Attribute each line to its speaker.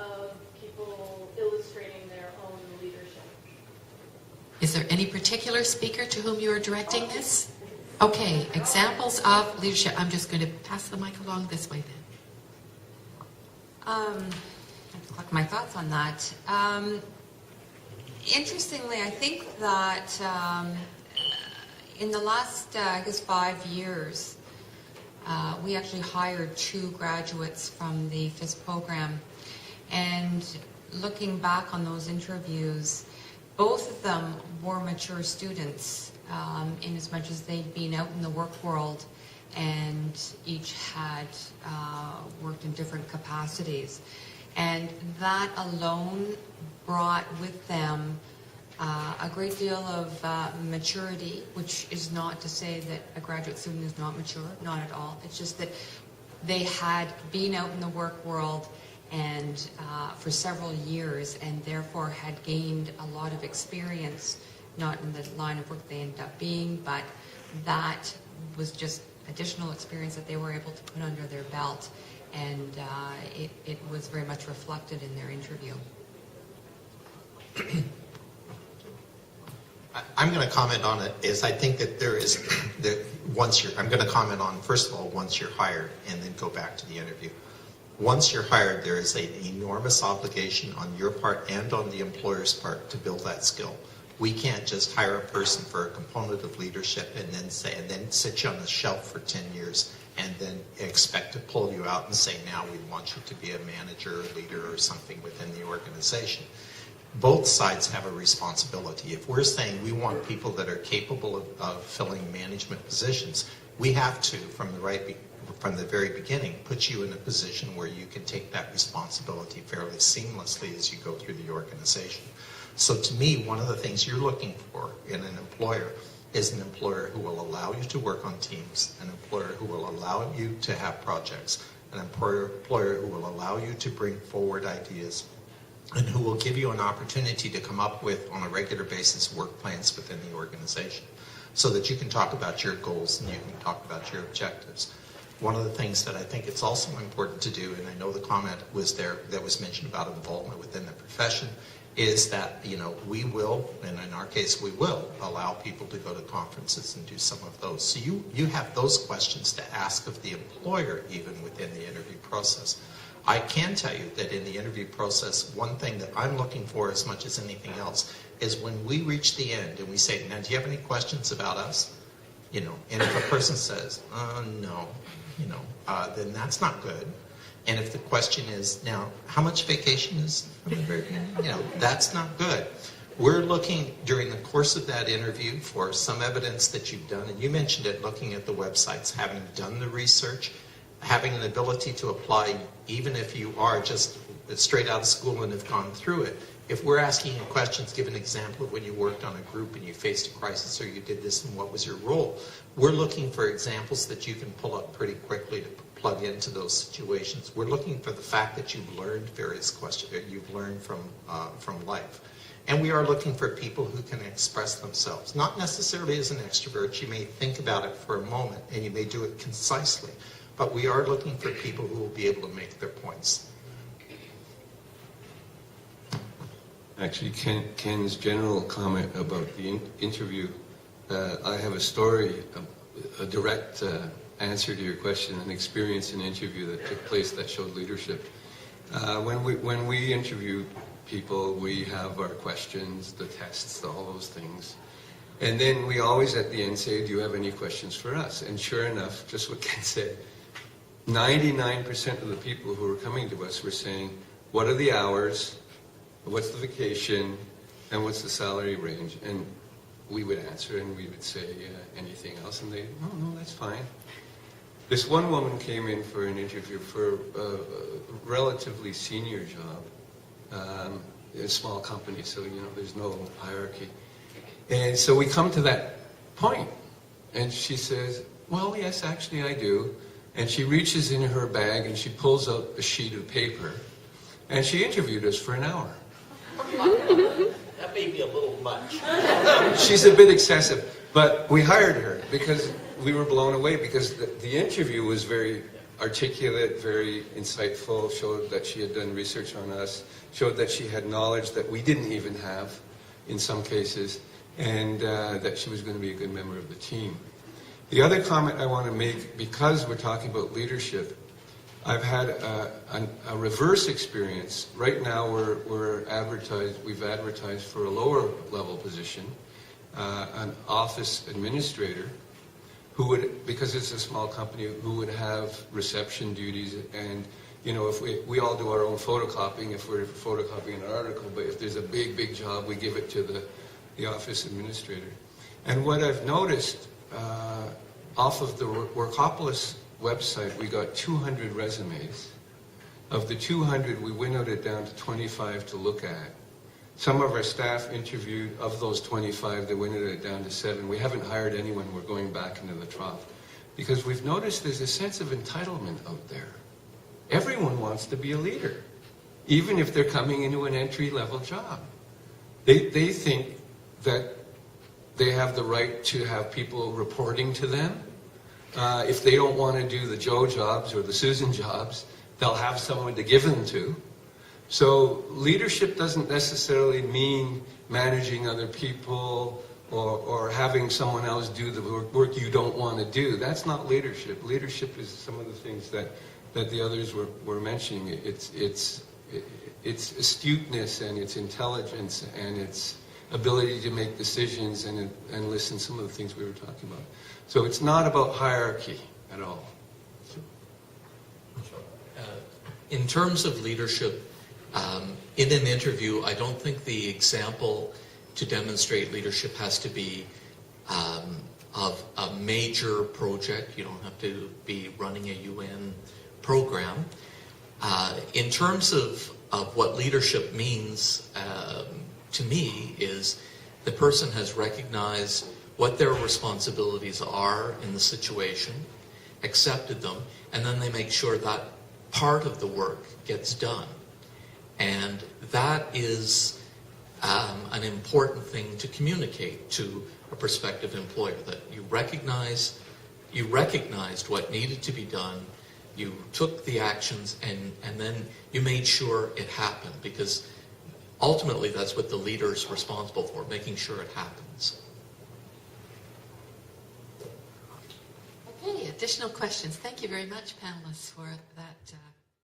Speaker 1: of people illustrating their own leadership.
Speaker 2: Is there any particular speaker to whom you are directing this? Okay, examples of leadership. I'm just going to pass the mic along this way then.
Speaker 3: Let's collect my thoughts on that. Interestingly, I think that in the last, I guess, 5 years, we actually hired 2 graduates from the FIS program. And looking back on those interviews, both of them were mature students, in as much as they'd been out in the work world and each had worked in different capacities. And that alone brought with them a great deal of maturity, which is not to say that a graduate student is not mature, not at all. It's just that they had been out in the work world and for several years, and therefore had gained a lot of experience, not in the line of work they ended up being, but that was just additional experience that they were able to put under their belt, and it was very much reflected in their interview.
Speaker 4: I'm going to comment on it is I think that there is, I'm going to comment on, first of all, once you're hired, and then go back to the interview. Once you're hired, there is an enormous obligation on your part and on the employer's part to build that skill. We can't just hire a person for a component of leadership and then sit you on the shelf for 10 years and then expect to pull you out and say, now we want you to be a manager or leader or something within the organization. Both sides have a responsibility. If we're saying we want people that are capable of filling management positions, we have to, from the very beginning, put you in a position where you can take that responsibility fairly seamlessly as you go through the organization. So to me, one of the things you're looking for in an employer is an employer who will allow you to work on teams, an employer who will allow you to have projects, an employer who will allow you to bring forward ideas, and who will give you an opportunity to come up with, on a regular basis, work plans within the organization so that you can talk about your goals and you can talk about your objectives. One of the things that I think it's also important to do, and I know the comment was there that was mentioned about involvement within the profession, is that, we will, and in our case we will, allow people to go to conferences and do some of those. So you have those questions to ask of the employer even within the interview process. I can tell you that in the interview process, one thing that I'm looking for as much as anything else is when we reach the end and we say, now, do you have any questions about us? And if a person says, no, then that's not good. And if the question is, now, how much vacation is from the very beginning? That's not good. We're looking during the course of that interview for some evidence that you've done, and you mentioned it, looking at the websites, having done the research, having an ability to apply, even if you are just straight out of school and have gone through it. If we're asking you questions, give an example of when you worked on a group and you faced a crisis, or you did this and what was your role. We're looking for examples that you can pull up pretty quickly to plug into those situations. We're looking for the fact that you've learned various questions, that you've learned from life. And we are looking for people who can express themselves, not necessarily as an extrovert. You may think about it for a moment and you may do it concisely, but we are looking for people who will be able to make their points.
Speaker 5: Actually, Ken's general comment about the interview, I have a story, a direct answer to your question, an experience in an interview that took place that showed leadership. When we interview people, we have our questions, the tests, all those things. And then we always at the end say, do you have any questions for us? And sure enough, just what Ken said, 99% of the people who were coming to us were saying, what are the hours? What's the vacation, and what's the salary range? And we would answer, and we would say anything else, and they, oh, no, that's fine. This one woman came in for an interview for a relatively senior job, in a small company, so there's no hierarchy. And so we come to that point, and she says, well, yes, actually I do. And she reaches in her bag, and she pulls out a sheet of paper, and she interviewed us for an hour.
Speaker 4: That may be a little much.
Speaker 5: She's a bit excessive, but we hired her because we were blown away because the interview was very articulate, very insightful, showed that she had done research on us, showed that she had knowledge that we didn't even have in some cases, and that she was going to be a good member of the team. The other comment I want to make, because we're talking about leadership, I've had a reverse experience. Right now we've advertised for a lower level position, an office administrator, who would, because it's a small company, who would have reception duties. And, you know, if we all do our own photocopying, if we're photocopying an article, but if there's a big job, we give it to the office administrator. And what I've noticed, off of the Workopolis website, we got 200 resumes. Of the 200, we winnowed it down to 25 to look at. Some of our staff interviewed, of those 25, they winnowed it down to 7. We haven't hired anyone. We're going back into the trough. Because we've noticed there's a sense of entitlement out there. Everyone wants to be a leader, even if they're coming into an entry-level job. They think that they have the right to have people reporting to them. If they don't want to do the Joe jobs or the Susan jobs, they'll have someone to give them to. So leadership doesn't necessarily mean managing other people or having someone else do the work you don't want to do. That's not leadership. Leadership is some of the things that the others were mentioning. It's astuteness and it's intelligence and it's ability to make decisions and listen, some of the things we were talking about. So it's not about hierarchy at all.
Speaker 6: In terms of leadership, in an interview, I don't think the example to demonstrate leadership has to be of a major project. You don't have to be running a UN program. In terms of what leadership means, to me, is the person has recognized what their responsibilities are in the situation, accepted them, and then they make sure that part of the work gets done. And that is an important thing to communicate to a prospective employer, that you recognized what needed to be done, you took the actions, and then you made sure it happened, because ultimately that's what the leader is responsible for, making sure it happens.
Speaker 2: Okay, additional questions. Thank you very much, panelists, for that.